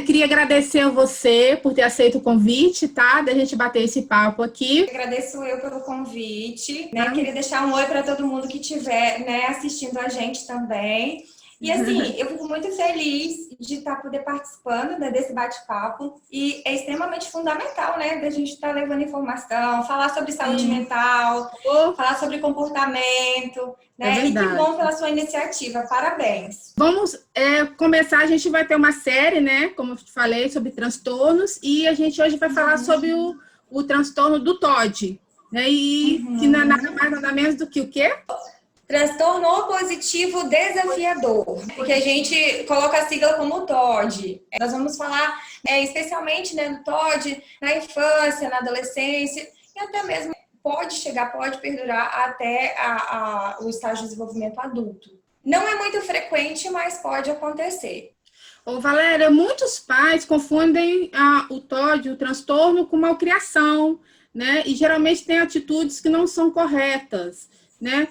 queria agradecer a você por ter aceito o convite, tá? Da gente bater esse papo aqui. Agradeço eu pelo convite, né? Queria deixar um oi para todo mundo que estiver, né, assistindo a gente também. E assim, eu fico muito feliz de poder participando, né, desse bate-papo. E é extremamente fundamental, né, da gente estar levando informação, falar sobre saúde mental, falar sobre comportamento, né? É E que verdade. bom pela sua iniciativa. Parabéns. Vamos começar, a gente vai ter uma série, né, como eu te falei, sobre transtornos, e a gente hoje vai falar sobre o transtorno do TOD, né, e que não é nada mais, nada menos do que o quê? Transtorno opositivo desafiador, porque a gente coloca a sigla como TOD. Nós vamos falar especialmente, né, do TOD na infância, na adolescência, e até mesmo pode perdurar até o estágio de desenvolvimento adulto. Não é muito frequente, mas pode acontecer. Ô, Valéria, muitos pais confundem o TOD, o transtorno, com malcriação, né? E geralmente tem atitudes que não são corretas, né?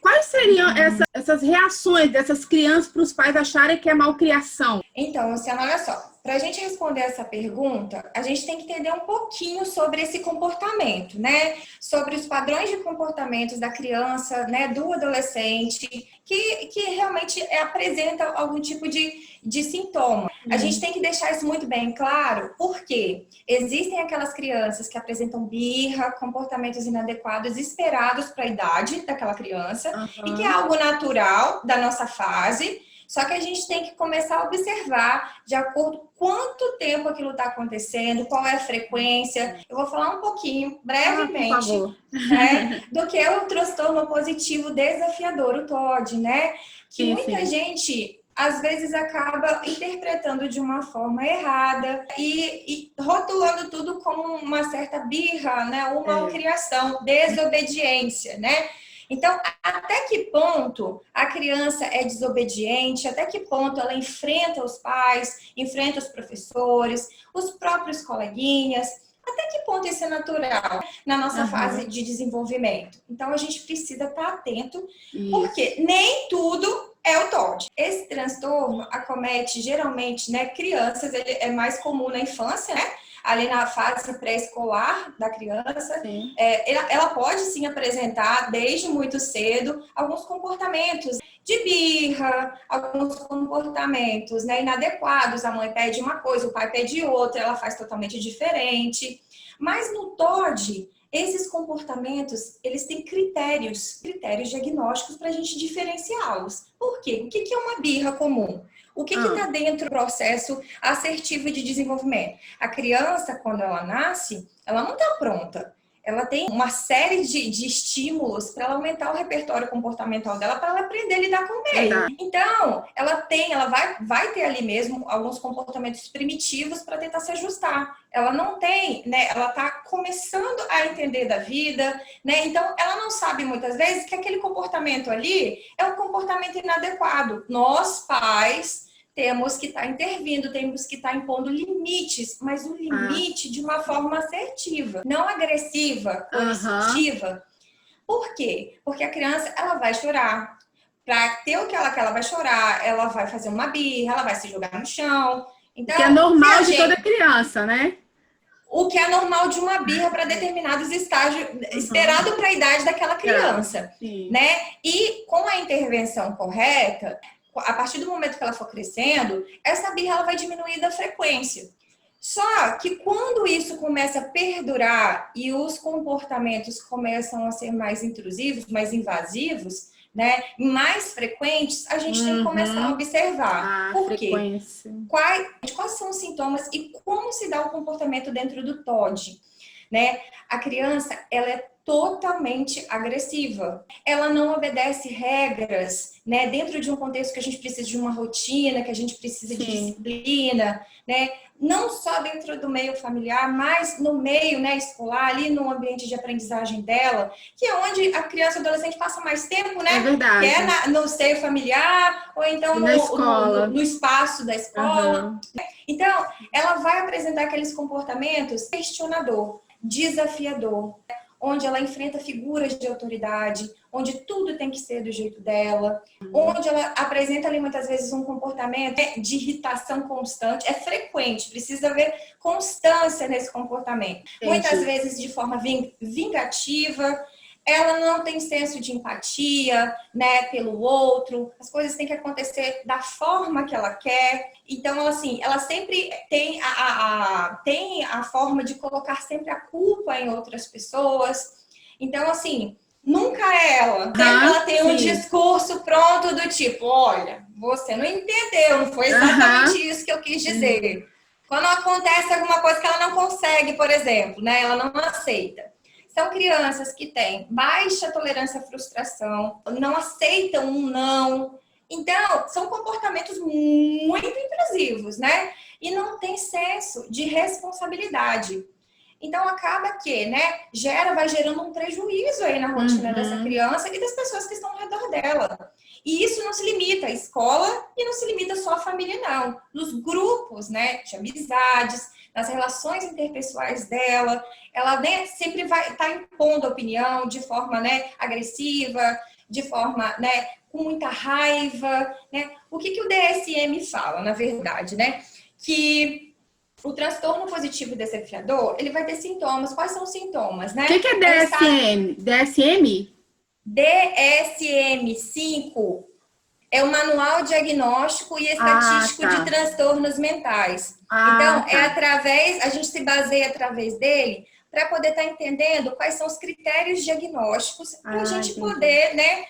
Quais seriam essas reações dessas crianças para os pais acharem que é malcriação? Então, Luciana, olha só. Para a gente responder essa pergunta, a gente tem que entender um pouquinho sobre esse comportamento, né? Sobre os padrões de comportamentos da criança, né? Do adolescente, que realmente apresenta algum tipo de sintoma. A gente tem que deixar isso muito bem claro, porque existem aquelas crianças que apresentam birra, comportamentos inadequados esperados para a idade daquela criança, e que é algo natural da nossa fase. Só que a gente tem que começar a observar de acordo com quanto tempo aquilo está acontecendo, qual é a frequência. Eu vou falar um pouquinho, brevemente, né, do que é o transtorno positivo desafiador, o TOD, né? Que muita gente, às vezes, acaba interpretando de uma forma errada e rotulando tudo como uma certa birra, né? Uma malcriação, desobediência, né? Então, até que ponto a criança é desobediente, até que ponto ela enfrenta os pais, enfrenta os professores, os próprios coleguinhas, até que ponto isso é natural na nossa fase de desenvolvimento. Então, a gente precisa estar atento, porque nem tudo é o TOD. Esse transtorno acomete geralmente, né, crianças, ele é mais comum na infância, né? Ali na fase pré-escolar da criança, ela pode sim apresentar desde muito cedo alguns comportamentos de birra, alguns comportamentos, né, inadequados. A mãe pede uma coisa, o pai pede outra, ela faz totalmente diferente. Mas no TOD, esses comportamentos, eles têm critérios diagnósticos para a gente diferenciá-los. Por quê? O que é uma birra comum? O que está dentro do processo assertivo de desenvolvimento? A criança, quando ela nasce, ela não está pronta. Ela tem uma série de estímulos para ela aumentar o repertório comportamental dela, para ela aprender a lidar com o meio. Então, ela vai ter ali mesmo alguns comportamentos primitivos para tentar se ajustar. Ela não tem, né? Ela está começando a entender da vida, né? Então, ela não sabe muitas vezes que aquele comportamento ali é um comportamento inadequado. Nós, pais, temos que estar intervindo, temos que estar impondo limites, mas o limite de uma forma assertiva, não agressiva, coercitiva. Por quê? Porque a criança, ela vai chorar. Para ter o que ela vai chorar, ela vai fazer uma birra, ela vai se jogar no chão. Então, que é normal de toda criança, né? O que é normal de uma birra para determinados estágios, esperado para a idade daquela criança, né? E com a intervenção correta, a partir do momento que ela for crescendo, essa birra ela vai diminuir da frequência. Só que quando isso começa a perdurar e os comportamentos começam a ser mais intrusivos, mais invasivos, né, mais frequentes, a gente tem que começar a observar. Por quê? Quais são os sintomas e como se dá o comportamento dentro do TOD, né? A criança, ela é totalmente agressiva. Ela não obedece regras, né? Dentro de um contexto que a gente precisa de uma rotina, que a gente precisa de disciplina, né? Não só dentro do meio familiar, mas no meio, né, escolar, ali no ambiente de aprendizagem dela, que é onde a criança e o adolescente passa mais tempo, né? É verdade. Que é no seio familiar, ou então no espaço da escola. Então, ela vai apresentar aqueles comportamentos questionador, desafiador, onde ela enfrenta figuras de autoridade, onde tudo tem que ser do jeito dela, onde ela apresenta ali muitas vezes um comportamento de irritação constante, é frequente, precisa haver constância nesse comportamento. Entendi. Muitas vezes de forma vingativa, ela não tem senso de empatia, né, pelo outro, as coisas têm que acontecer da forma que ela quer. Então, assim, ela sempre tem tem a forma de colocar sempre a culpa em outras pessoas. Então, assim, nunca é ela. Sempre ela tem um discurso pronto do tipo, olha, você não entendeu, não foi exatamente isso que eu quis dizer. Quando acontece alguma coisa que ela não consegue, por exemplo, né, ela não aceita. São crianças que têm baixa tolerância à frustração, não aceitam um não. Então, são comportamentos muito intrusivos, né? E não tem senso de responsabilidade. Então, acaba que, né, vai gerando um prejuízo aí na rotina dessa criança e das pessoas que estão ao redor dela. E isso não se limita à escola e não se limita só à família, não. Nos grupos, né, de amizades, nas relações interpessoais dela, ela, né, sempre vai estar impondo opinião de forma, né, agressiva, de forma, né, com muita raiva, né? O que o DSM fala, na verdade, né? Que o transtorno positivo desafiador, ele vai ter sintomas. Quais são os sintomas, né? O que é DSM? DSM? DSM-5 é o Manual Diagnóstico e Estatístico de Transtornos Mentais. Então, a gente se baseia através dele para poder estar entendendo quais são os critérios diagnósticos para a gente poder, né,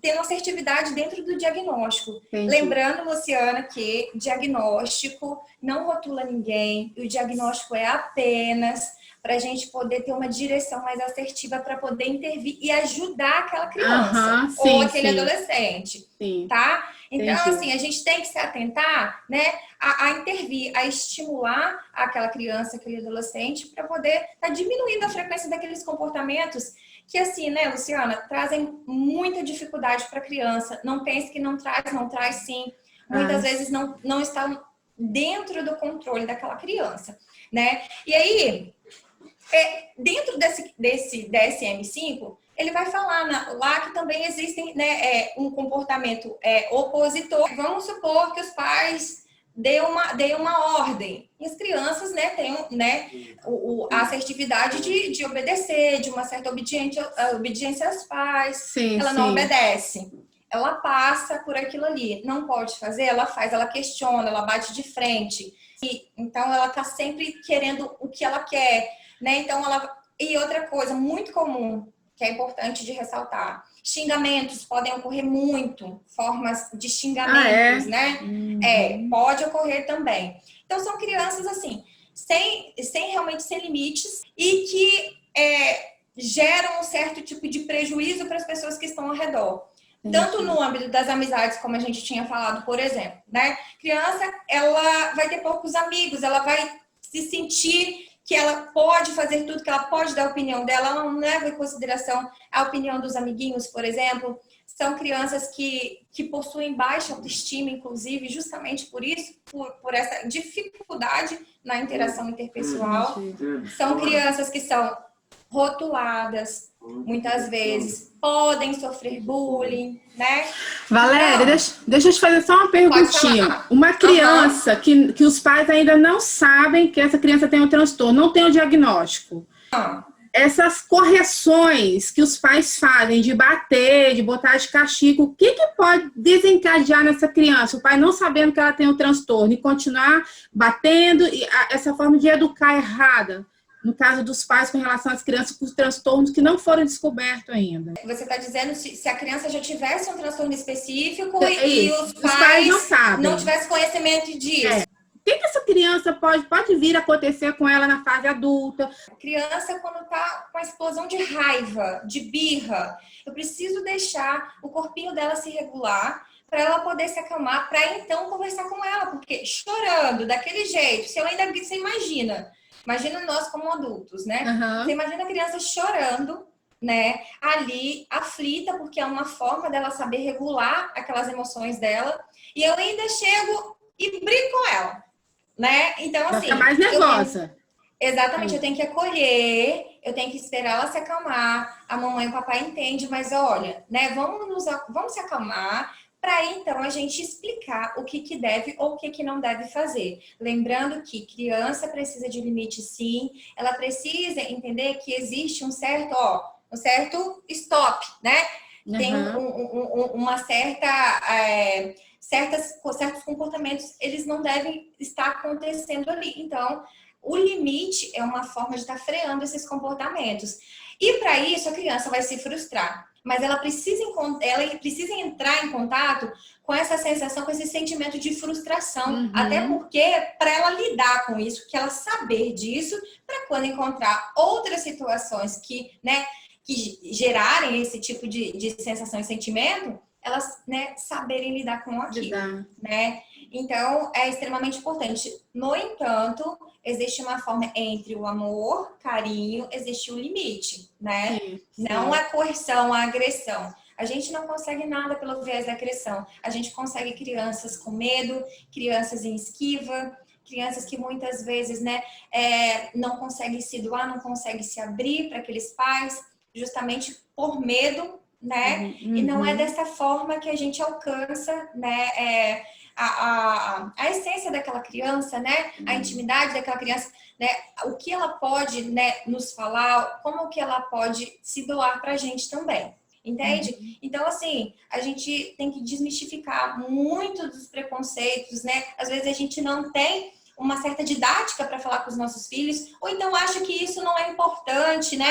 tendo assertividade dentro do diagnóstico. Entendi. Lembrando, Luciana, que diagnóstico não rotula ninguém, e o diagnóstico é apenas para a gente poder ter uma direção mais assertiva para poder intervir e ajudar aquela criança ou aquele adolescente, tá? Então, assim, a gente tem que se atentar, né, a intervir, a estimular aquela criança, aquele adolescente, para poder estar diminuindo a frequência daqueles comportamentos que, assim, né, Luciana, trazem muita dificuldade para a criança. Não pense que não traz sim. Muitas vezes não está dentro do controle daquela criança, né? E aí, dentro desse DSM-5, ele vai falar lá que também existem, né, um comportamento opositor. Vamos supor que os pais dê uma ordem. E as crianças, né, têm, né, a assertividade de obedecer, de uma certa obediência aos pais. Ela não obedece. Ela passa por aquilo ali. Não pode fazer, ela faz, ela questiona, ela bate de frente. Então, ela está sempre querendo o que ela quer, né? Então, E outra coisa muito comum, que é importante de ressaltar, xingamentos podem ocorrer muito, formas de xingamentos, né? Pode ocorrer também. Então, são crianças, assim, sem limites e que geram um certo tipo de prejuízo para as pessoas que estão ao redor. Tanto no âmbito das amizades, como a gente tinha falado, por exemplo, né? Criança, ela vai ter poucos amigos, ela vai se sentir que ela pode fazer tudo, que ela pode dar a opinião dela, ela não leva em consideração a opinião dos amiguinhos, por exemplo. São crianças que possuem baixa autoestima, inclusive, justamente por isso, por essa dificuldade na interação interpessoal. São crianças que são rotuladas, muitas vezes, podem sofrer bullying, né? Valéria, deixa eu te fazer só uma perguntinha. Uma criança que os pais ainda não sabem que essa criança tem um transtorno, não tem o diagnóstico. Essas correções que os pais fazem de bater, de botar de castigo, o que pode desencadear nessa criança? O pai não sabendo que ela tem um transtorno e continuar batendo, e essa forma de educar errada. No caso dos pais com relação às crianças com transtornos que não foram descobertos ainda. Você está dizendo se a criança já tivesse um transtorno específico e os pais não sabem, não tivessem conhecimento disso. O que essa criança pode vir a acontecer com ela na fase adulta? A criança, quando está com a explosão de raiva, de birra, eu preciso deixar o corpinho dela se regular para ela poder se acalmar, para então conversar com ela, porque chorando daquele jeito, você imagina nós como adultos, né? Você imagina a criança chorando, né? Ali, aflita, porque é uma forma dela saber regular aquelas emoções dela. E eu ainda chego e brigo com ela, né? Então, assim... Fica mais nervosa. Exatamente, eu tenho que acolher, eu tenho que esperar ela se acalmar. A mamãe e o papai entendem, mas olha, né, vamos se acalmar para então a gente explicar o que deve ou o que não deve fazer. Lembrando que criança precisa de limite, sim, ela precisa entender que existe um certo stop, né? Tem uma certos comportamentos, eles não devem estar acontecendo ali. Então, o limite é uma forma de estar freando esses comportamentos. E para isso, a criança vai se frustrar. Mas ela precisa entrar em contato com essa sensação, com esse sentimento de frustração. Até porque, para ela lidar com isso, que ela saber disso, para quando encontrar outras situações que, né, que gerarem esse tipo de sensação e sentimento, elas, né, saberem lidar com aquilo, né? Então, é extremamente importante. No entanto, existe uma forma entre o amor, carinho, existe o limite, né? Sim. Não a coerção, a agressão. A gente não consegue nada pelo viés da agressão. A gente consegue crianças com medo, crianças em esquiva, crianças que muitas vezes, né, não conseguem se doar, não conseguem se abrir para aqueles pais, justamente por medo, né? E não é dessa forma que a gente alcança, né, a essência daquela criança, né? A intimidade daquela criança, né? O que ela pode, né, nos falar, como que ela pode se doar para a gente também. Entende? Então, assim, a gente tem que desmistificar muito dos preconceitos, né? Às vezes a gente não tem uma certa didática para falar com os nossos filhos, ou então acha que isso não é importante, né?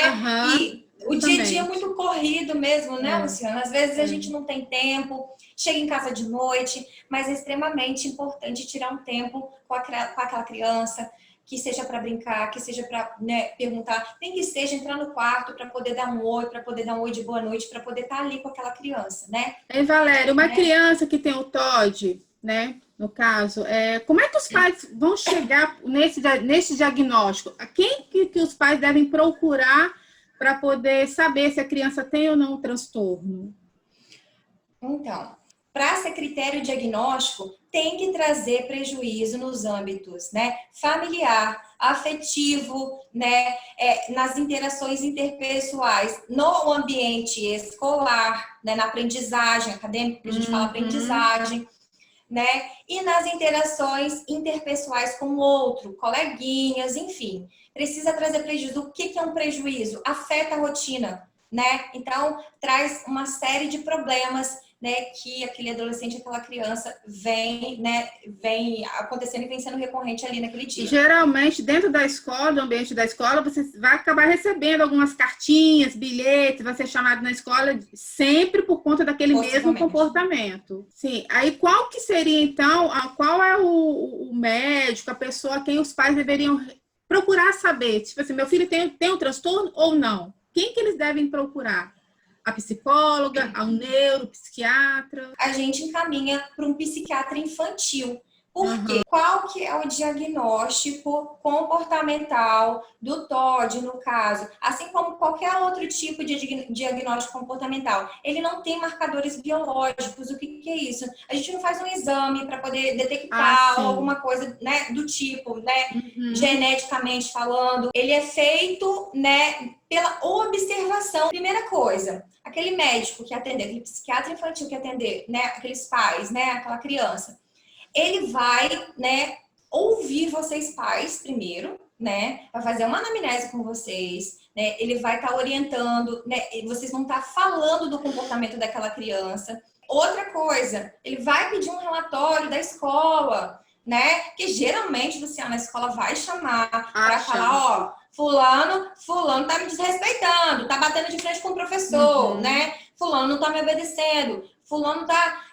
E o dia a dia é muito corrido mesmo, né, Luciana? Às vezes a gente não tem tempo, chega em casa de noite, mas é extremamente importante tirar um tempo com aquela criança, que seja para brincar, que seja para, né, perguntar, nem que seja entrar no quarto para poder dar um oi, para poder dar um oi de boa noite, para poder estar ali com aquela criança, né? Ei, Valéria, uma criança que tem o TOD, né? No caso, como é que os pais vão chegar nesse diagnóstico? A quem que os pais devem procurar para poder saber se a criança tem ou não o transtorno? Então, para ser critério diagnóstico, tem que trazer prejuízo nos âmbitos, né, familiar, afetivo, né, nas interações interpessoais, no ambiente escolar, né, na aprendizagem acadêmica, que a gente fala aprendizagem, né, e nas interações interpessoais com o outro, coleguinhas, enfim. Precisa trazer prejuízo. O que é um prejuízo? Afeta a rotina, né? Então, traz uma série de problemas, né, que aquele adolescente, aquela criança vem acontecendo e vem sendo recorrente ali naquele dia. Geralmente, dentro da escola, do ambiente da escola, você vai acabar recebendo algumas cartinhas, bilhetes, vai ser chamado na escola sempre por conta daquele mesmo comportamento. Sim. Aí, qual que seria, então, qual é o médico, a pessoa a quem os pais deveriam procurar saber? Tipo assim, meu filho tem um transtorno ou não? Quem que eles devem procurar? A psicóloga, ao neuropsiquiatra? A gente encaminha para um psiquiatra infantil. Por quê? Qual que é o diagnóstico comportamental do TOD, no caso? Assim como qualquer outro tipo de diagnóstico comportamental. Ele não tem marcadores biológicos. O que é isso? A gente não faz um exame para poder detectar alguma coisa, né, do tipo, né, geneticamente falando. Ele é feito, né, pela observação. Primeira coisa, aquele médico que atender, aquele psiquiatra infantil que atender, né, aqueles pais, né, aquela criança, ele vai, né, ouvir vocês pais primeiro, né, vai fazer uma anamnese com vocês, né, ele vai estar orientando, né, vocês vão estar falando do comportamento daquela criança. Outra coisa, ele vai pedir um relatório da escola, né, que geralmente, Luciana, a escola vai chamar para falar, ó, fulano tá me desrespeitando, tá batendo de frente com o professor, né, fulano não tá me obedecendo, fulano tá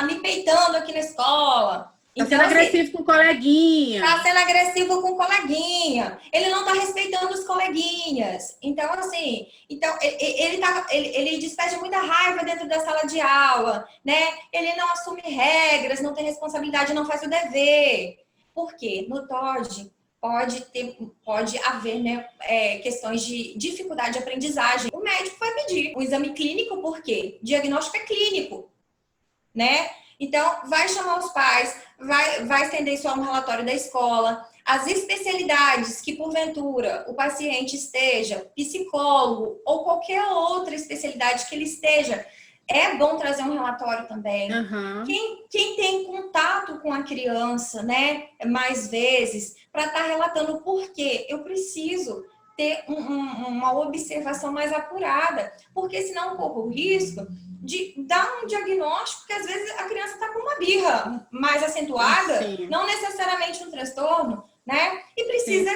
me peitando aqui na escola. Tá sendo agressivo com o coleguinha. Tá sendo agressivo com o coleguinha. Ele não tá respeitando os coleguinhas. Então, assim, ele despede muita raiva dentro da sala de aula, né? Ele não assume regras, não tem responsabilidade, não faz o dever. Por quê? No TOD pode haver, né, questões de dificuldade de aprendizagem. O médico vai pedir um exame clínico, por quê? Diagnóstico é clínico, né? Então, vai chamar os pais, vai estender isso a um relatório da escola, As especialidades que, porventura, o paciente esteja, psicólogo ou qualquer outra especialidade que ele esteja, é bom trazer um relatório também. Uhum. Quem tem contato com a criança, né, mais vezes, para estar relatando por quê, eu preciso ter uma observação mais apurada, porque senão corro o risco de dar um diagnóstico que às vezes a criança está com uma birra mais acentuada, sim, não necessariamente um transtorno, né? E precisa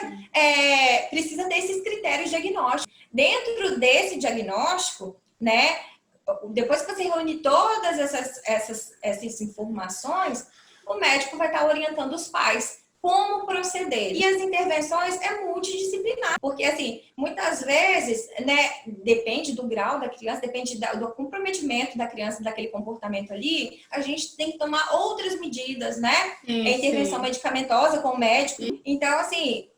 desses critérios diagnósticos. Dentro desse diagnóstico, né? Depois que você reúne todas essas informações, o médico vai estar orientando os pais como proceder. E as intervenções é multidisciplinar, porque assim, muitas vezes, né, depende do grau da criança, depende do comprometimento da criança daquele comportamento ali, a gente tem que tomar outras medidas, né? Intervenção medicamentosa com o médico. Então, assim,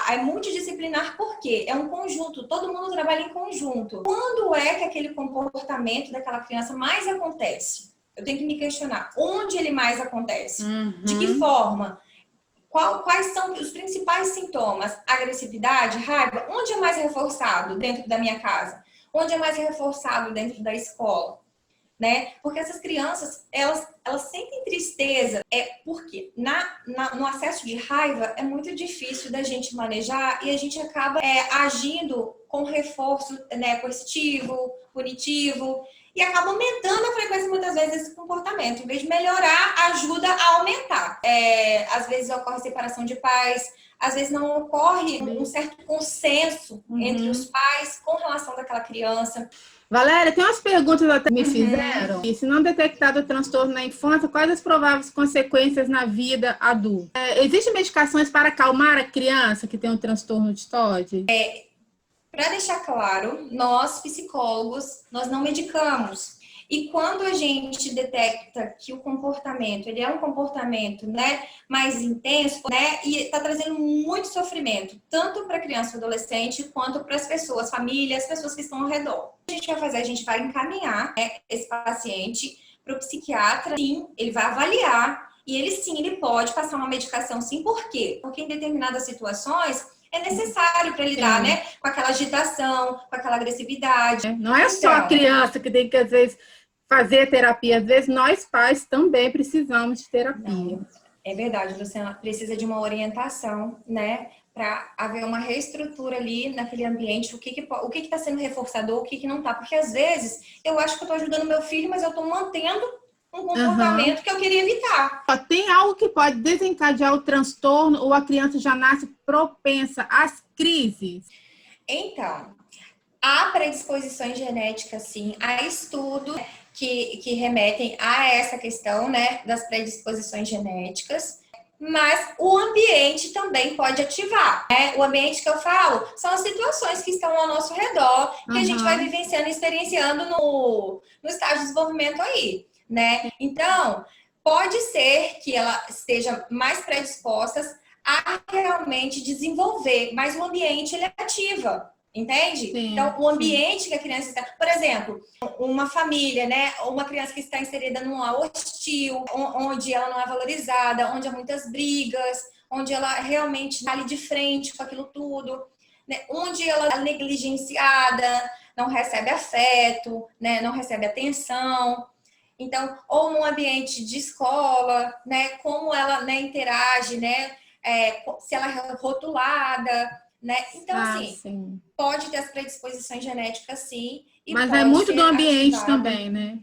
é multidisciplinar porque é um conjunto, todo mundo trabalha em conjunto. Quando é que aquele comportamento daquela criança mais acontece? Eu tenho que me questionar, onde ele mais acontece? De que forma? Quais são os principais sintomas? Agressividade, raiva? Onde é mais reforçado dentro da minha casa? Onde é mais reforçado dentro da escola? Né? Porque essas crianças, elas sentem tristeza. Porque no acesso de raiva é muito difícil da gente manejar e a gente acaba agindo com reforço, né, coercitivo, punitivo, e acaba aumentando a frequência muitas vezes desse comportamento. Em vez de melhorar, ajuda a aumentar. Às vezes ocorre separação de pais, às vezes não ocorre um certo consenso entre os pais com relação daquela criança. Valéria, tem umas perguntas que me fizeram. E se não detectado o transtorno na infância, quais as prováveis consequências na vida adulta? Existem medicações para acalmar a criança que tem um transtorno de TOD? Para deixar claro, nós, psicólogos, nós não medicamos. E quando a gente detecta que o comportamento, ele é um comportamento, né, mais intenso, né, e está trazendo muito sofrimento, tanto para a criança e adolescente, quanto para as pessoas, famílias, pessoas que estão ao redor. O que a gente vai fazer? A gente vai encaminhar, né, esse paciente para o psiquiatra, sim, ele vai avaliar, e ele pode passar uma medicação, sim, por quê? Porque em determinadas situações é necessário para lidar, né, com aquela agitação, com aquela agressividade. Não é só a criança que tem que, às vezes, fazer terapia. Às vezes, nós pais também precisamos de terapia. Não, é verdade, Luciana. Precisa de uma orientação, né, para haver uma reestrutura ali naquele ambiente. O que está sendo reforçador, o que não está. Porque, às vezes, eu acho que eu estou ajudando meu filho, mas eu estou mantendo um comportamento que eu queria evitar. Tem algo que pode desencadear o transtorno ou a criança já nasce propensa às crises? Então, há predisposições genéticas, sim. Há estudos que remetem a essa questão, né, das predisposições genéticas. Mas o ambiente também pode ativar, né? O ambiente que eu falo são as situações que estão ao nosso redor, que a gente vai vivenciando e experienciando no estágio de desenvolvimento aí, né? Então, pode ser que ela esteja mais predisposta a realmente desenvolver, mas o ambiente, ele ativa. Entende? Sim, então, o ambiente que a criança está... Por exemplo, uma família, né? Uma criança que está inserida num lar hostil, onde ela não é valorizada, onde há muitas brigas, onde ela realmente está ali de frente com aquilo tudo, né? Onde ela é negligenciada, não recebe afeto, né? Não recebe atenção. Então, ou num ambiente de escola, né? Como ela, né, interage, né? Se ela é rotulada... Né? Então, assim, pode ter as predisposições genéticas, sim. Mas é muito do ambiente ativado também, né?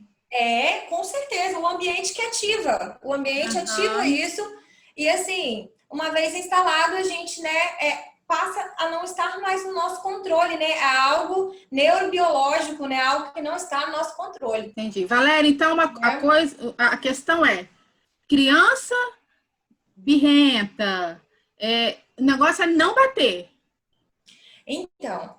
Com certeza. O ambiente que ativa. O ambiente ativa isso. E, assim, uma vez instalado, a gente, né, passa a não estar mais no nosso controle, né? É algo neurobiológico, né? Algo que não está no nosso controle. Entendi. Valéria, então, a questão é, criança birrenta, o negócio é não bater. Então,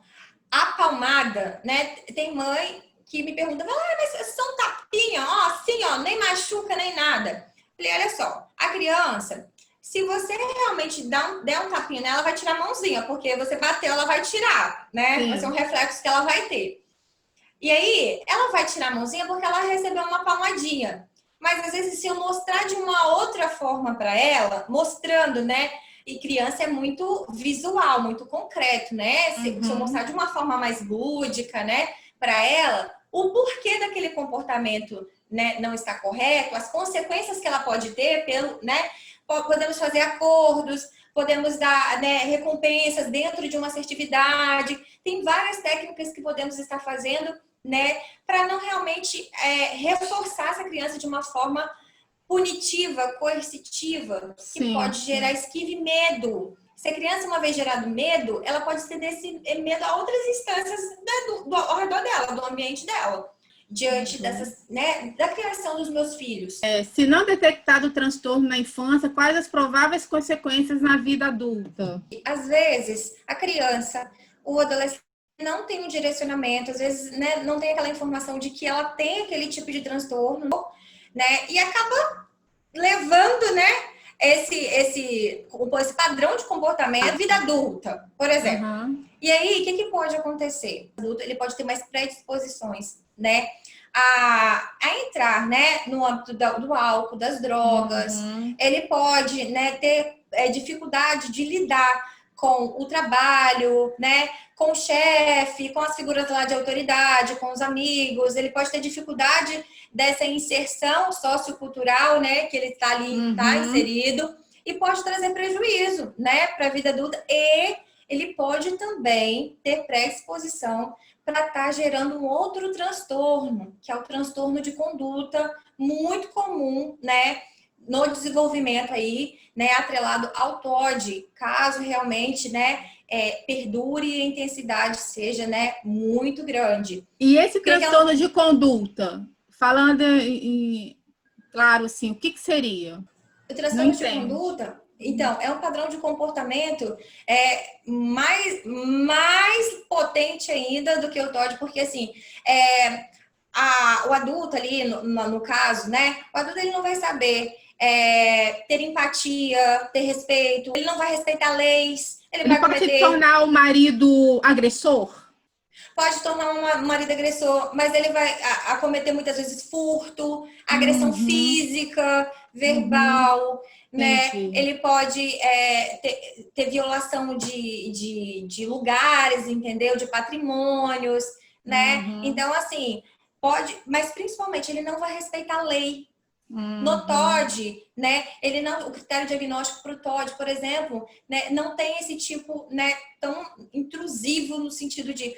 a palmada, né? Tem mãe que me pergunta, mas é só um tapinha, ó, assim, ó, nem machuca nem nada. Falei, olha só, a criança, se você realmente der um tapinha nela, ela vai tirar a mãozinha, porque você bateu, ela vai tirar, né? Sim. Vai ser um reflexo que ela vai ter. E aí, ela vai tirar a mãozinha porque ela recebeu uma palmadinha. Mas às vezes, se eu mostrar de uma outra forma para ela, mostrando, né? E criança é muito visual, muito concreto, né? Se eu mostrar de uma forma mais lúdica, né, para ela, o porquê daquele comportamento, né, não está correto, as consequências que ela pode ter pelo, né? Podemos fazer acordos, podemos dar, né, recompensas dentro de uma assertividade. Tem várias técnicas que podemos estar fazendo, né, para não realmente reforçar essa criança de uma forma punitiva, coercitiva, que pode gerar esquiva e medo. Se a criança uma vez gerado medo, ela pode estender esse medo a outras instâncias ao redor dela, do ambiente dela, diante dessas, né, da criação dos meus filhos. Se não detectado o transtorno na infância, quais as prováveis consequências na vida adulta? Às vezes, a criança, o adolescente não tem um direcionamento, às vezes, né, não tem aquela informação de que ela tem aquele tipo de transtorno, né, e acaba levando, né, esse padrão de comportamento na vida adulta, por exemplo. E aí, o que pode acontecer? O adulto, ele pode ter mais predisposições, né, a entrar, né, no âmbito do álcool, das drogas. Ele pode, né, ter dificuldade de lidar com o trabalho, né, com o chefe, com as figuras lá de autoridade, com os amigos. Ele pode ter dificuldade dessa inserção sociocultural, né, que ele está ali, tá inserido, e pode trazer prejuízo, né, para a vida adulta. E ele pode também ter predisposição para estar gerando um outro transtorno, que é o transtorno de conduta, muito comum, né, no desenvolvimento aí, né, atrelado ao TOD, caso realmente, né, perdure e a intensidade seja, né, muito grande. E esse transtorno de conduta, falando claro, assim, o que seria? O transtorno de conduta, então, é um padrão de comportamento mais potente ainda do que o TOD, porque assim, o adulto ali, no caso, né, o adulto ele não vai saber ter empatia, ter respeito, ele não vai respeitar leis, ele vai pode se tornar o marido agressor? Pode tornar um marido agressor, mas ele vai cometer muitas vezes furto, agressão física, verbal, né? Ele pode ter violação de lugares, entendeu? De patrimônios, né? Então, assim, pode, mas principalmente ele não vai respeitar a lei. No TOD, né, o critério diagnóstico para o TOD, por exemplo, né, não tem esse tipo, né, tão intrusivo no sentido de,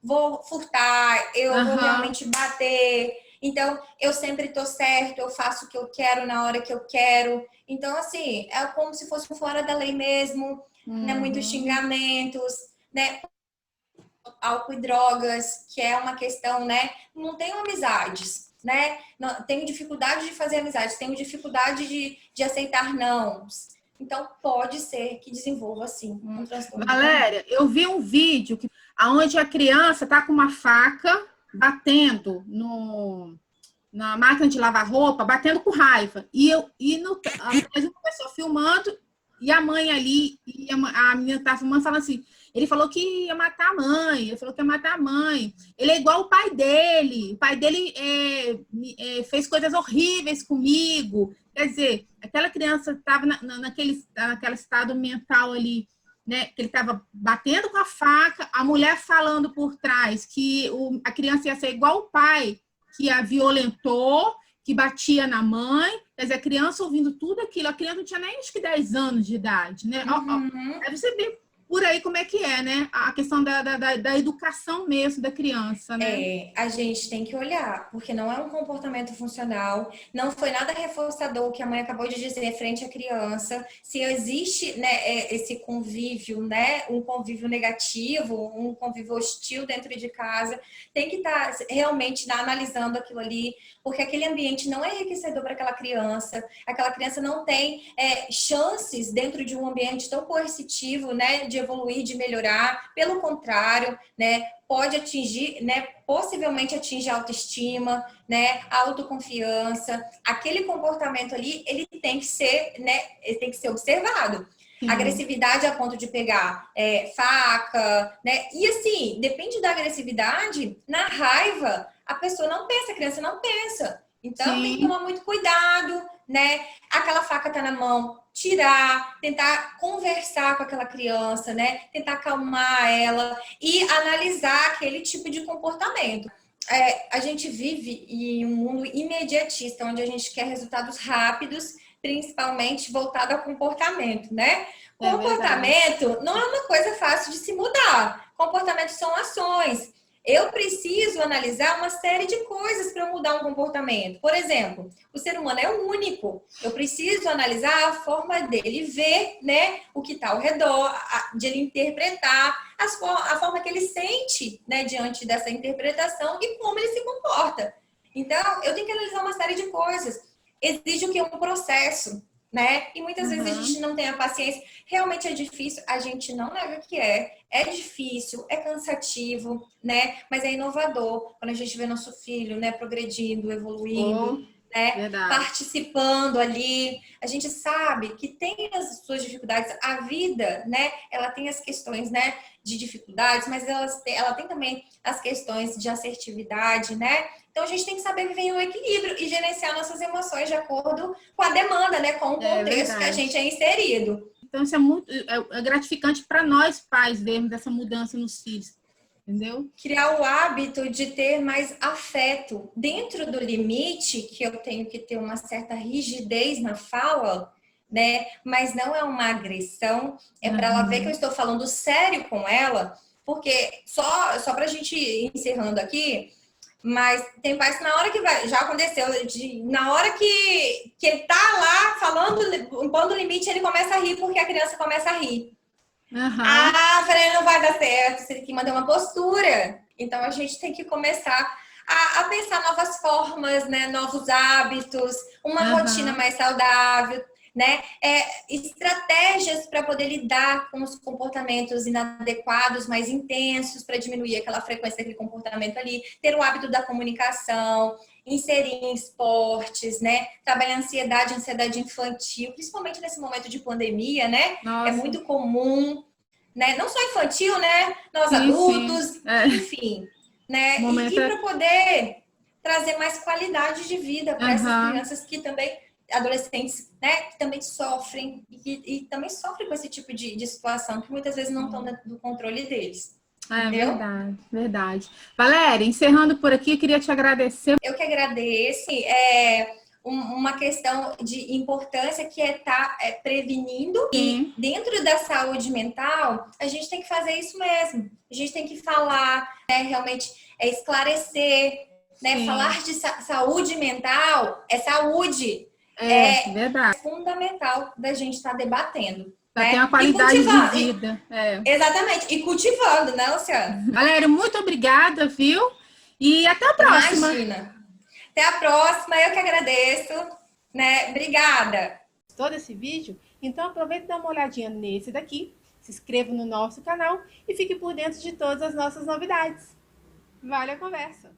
vou furtar, eu vou realmente bater, então eu sempre tô certo, eu faço o que eu quero na hora que eu quero. Então, assim, é como se fosse fora da lei mesmo, né, muitos xingamentos, né, álcool e drogas, que é uma questão, né, não tenho amizades, né? Não, tenho dificuldade de fazer amizades, tenho dificuldade de aceitar não. Então, pode ser que desenvolva, sim, um transtorno. Valéria, eu vi um vídeo onde a criança está com uma faca batendo na máquina de lavar roupa, batendo com raiva. A pessoa filmando e a mãe ali, e a menina estava filmando, falando assim, ele falou que ia matar a mãe, ele falou que ia matar a mãe. Ele é igual o pai dele. O pai dele fez coisas horríveis comigo. Quer dizer, aquela criança estava naquele estado mental ali, né? Que ele estava batendo com a faca, a mulher falando por trás que a criança ia ser igual o pai, que a violentou, que batia na mãe. Quer dizer, a criança ouvindo tudo aquilo. A criança não tinha nem acho que 10 anos de idade, né? Aí você vê por aí como é que é, né? A questão da educação mesmo da criança, né? A gente tem que olhar, porque não é um comportamento funcional, não foi nada reforçador que a mãe acabou de dizer frente à criança. Se existe, né, esse convívio, né, um convívio negativo, um convívio hostil dentro de casa, tem que estar realmente analisando aquilo ali, porque aquele ambiente não é enriquecedor para aquela criança não tem chances dentro de um ambiente tão coercitivo, né, de evoluir, de melhorar. Pelo contrário, né, pode atingir, né, possivelmente atingir a autoestima, né, a autoconfiança. Aquele comportamento ali, ele tem que ser, né, ele tem que ser observado. Agressividade a ponto de pegar faca, né? E assim, depende da agressividade, na raiva, a pessoa não pensa, a criança não pensa. Então, tem que Sim. tomar muito cuidado, né? Aquela faca tá na mão, tirar, tentar conversar com aquela criança, né? Tentar acalmar ela e analisar aquele tipo de comportamento. A gente vive em um mundo imediatista, onde a gente quer resultados rápidos, principalmente voltado ao comportamento, né? É verdade. Comportamento não é uma coisa fácil de se mudar. Comportamento são ações. Eu preciso analisar uma série de coisas para mudar um comportamento. Por exemplo, o ser humano é único. Eu preciso analisar a forma dele ver, né, o que está ao redor, de ele interpretar a forma que ele sente, né, diante dessa interpretação e como ele se comporta. Então, eu tenho que analisar uma série de coisas. Exige o que? Um processo, né? E muitas vezes a gente Uhum. não tem a paciência. Realmente é difícil, a gente não nega que é difícil, é cansativo, né? Mas é inovador quando a gente vê nosso filho, né, progredindo, evoluindo, Oh, né, verdade. participando ali. A gente sabe que tem as suas dificuldades, a vida, né, ela tem as questões, né, de dificuldades, mas ela tem também as questões de assertividade, né? Então a gente tem que saber viver em um equilíbrio e gerenciar nossas emoções de acordo com a demanda, né, com o É contexto que a gente verdade. é inserido. Então, isso é muito gratificante para nós, pais, vermos essa mudança nos filhos. Entendeu? Criar o hábito de ter mais afeto dentro do limite, que eu tenho que ter uma certa rigidez na fala, né? Mas não é uma agressão, é para ela ver que eu Uhum. estou falando sério com ela, porque só para a gente ir encerrando aqui, mas tem pais que na hora que vai, já aconteceu, na hora que ele tá lá falando, impondo o limite, ele começa a rir porque a criança começa a rir. Uhum. Ah, falei, não vai dar certo, você tem que manter uma postura. Então a gente tem que começar a pensar novas formas, né? Novos hábitos, uma rotina Uhum. mais saudável, né? Estratégias para poder lidar com os comportamentos inadequados, mais intensos, para diminuir aquela frequência daquele comportamento ali, ter o hábito da comunicação, inserir em esportes, né? Trabalhar ansiedade infantil, principalmente nesse momento de pandemia, né? É Nossa, muito comum, né? Não só infantil, né? Nós sim, sim. adultos, É. enfim, O né? momento E é. para poder trazer mais qualidade de vida para essas Uhum. crianças que também, adolescentes, né? Que também sofrem e também sofrem com esse tipo de situação que muitas vezes não estão dentro do controle deles. É Entendeu? verdade, verdade. Valéria, encerrando por aqui, queria te agradecer. Eu que agradeço. Uma questão de importância que é estar prevenindo e Sim, dentro da saúde mental a gente tem que fazer isso mesmo. A gente tem que falar, né, realmente esclarecer, né, sim. falar de saúde mental é saúde, É, é verdade. fundamental da gente estar debatendo, Para ter uma né? E qualidade de cultivando, vida. É. exatamente, e cultivando, né, Luciana? Valéria, muito obrigada, viu? E até a próxima. Imagina. Até a próxima, eu que agradeço, né? Obrigada. Todo esse vídeo, então aproveita e dá uma olhadinha nesse daqui, se inscreva no nosso canal e fique por dentro de todas as nossas novidades. Vale a conversa!